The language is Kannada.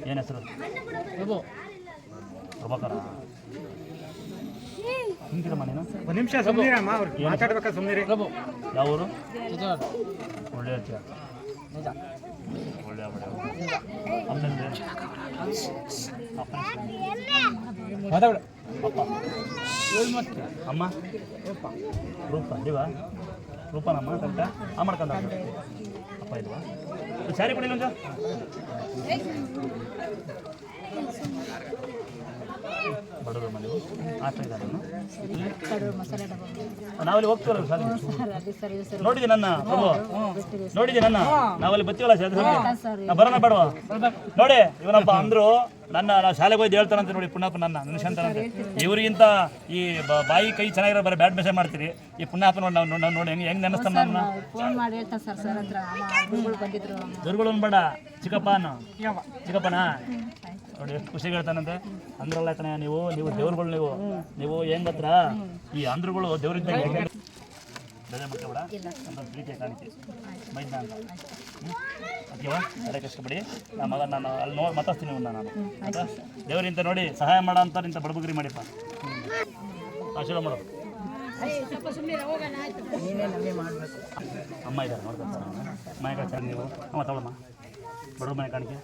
ಏನು ಹೆಸರು? ಪ್ರಭಾಕರ. ಹಿಂಗಿರಮ್ಮ ನೀನು ಒಂದು ನಿಮಿಷ ಸುಮ್ಮನಿರಮ್ಮ, ಅವ್ರು ಮಾತಾಡ್ಬೇಕಾ ಸುಮ್ಮನಿರಿ. ಯಾವ ಊರು? ಒಳ್ಳೆ ಹೇಳ್ತೀಯ, ಒಳ್ಳೆ ಮಾತಾಡು. ಅಪ್ಪ ಅಮ್ಮ ರೂಪ ಇಲ್ವಾ? ರೂಪನಮ್ಮ ಕರೆಕ್ಟಾ? ಮಾಡ್ಕೊಂಡ ಅಪ್ಪ ಇಲ್ವಾ? ಸ್ಯಾರಿ ಕೊಡಿ ಒಂದು. ಬಡವರು ಮನೆ ಆಗ್ತಾ ಇದ್ದಾರೆ. ನಾವಲ್ಲಿ ಹೋಗ್ತೀವಲ್ಲ ಸರ್, ನೋಡಿದೆ ನನ್ನ ಪ್ರಭು, ನೋಡಿದೆ ನನ್ನ, ನಾವಲ್ಲಿ ಬತ್ತೀವಲ್ಲ ನಾ ಬರೋಣ ಬೇಡವಾ? ನೋಡಿ ಇವನಪ್ಪ ಅಂದ್ರು ನನ್ನ, ನಾವು ಶಾಲೆಗೆ ಹೋಗಿ ಹೇಳ್ತಾರಂತೆ ನೋಡಿ, ಪುಣ್ಯಪ್ಪ ನನ್ನ ನೆನೆಸಂತಾರಂತೆ. ಇವರಿಗಿಂತ ಈ ಬಾಯಿ ಕೈ ಚೆನ್ನಾಗಿರೋ ಬರೀ ಬ್ಯಾಡ್ ಮೆಸೇಜ್ ಮಾಡ್ತೀರಿ. ಈ ಪುಣ್ಯಪ್ಪ ನೋಡಿ ನಾವು ನೋಡಿ ಹೆಂಗೆ ನೆನೆಸ್ತಾನ ನನ್ನ. ಗುರುಗಳು ಬೇಡ, ಚಿಕ್ಕಪ್ಪನ ನೋಡಿ ಎಷ್ಟು ಖುಷಿಗೆ ಹೇಳ್ತಾನಂತೆ. ಅಂದ್ರಲ್ಲ ಕಣೆ, ನೀವು ದೇವ್ರುಗಳು, ನೀವು ಹೆಂಗತ್ರ ಈ ಅಂದ್ರುಗಳು ದೇವ್ರಿಂದ ಬೆಲೆ ಮಾಡ್ಕೊಬೇಡ, ನಮ್ಮ ಪ್ರೀತಿಯ ಕಾಣಿಕೆ ಮೈದ ಅಂತ ಓಕೆವಾ? ಅದೇ ಕಷ್ಟಪಡಿ. ನಮ್ಮ ಮಗ ನಾನು ಅಲ್ಲಿ ಮಾತಾಡ್ತೀನಿ ನಾನು ಆಯ್ತಾ? ದೇವರಿಂತ ನೋಡಿ ಸಹಾಯ ಮಾಡೋ ಅಂತ ಇಂಥ ಬಡಬಗ್ರಿ ಮಾಡಿಪ್ಪ. ಆಶೀರ್ವಾದ ಮಾಡು. ಅಮ್ಮ ಇದ್ದಾರೆ ನೋಡ್ಕೊಳ್ತಾರೆ ಮನೆ ಕಡೆ ನೀವು. ಅಮ್ಮ ತಗೊಳಮ್ಮ, ಬಡವ್ರ ಮನೆ ಕಾಣಿಕೆ.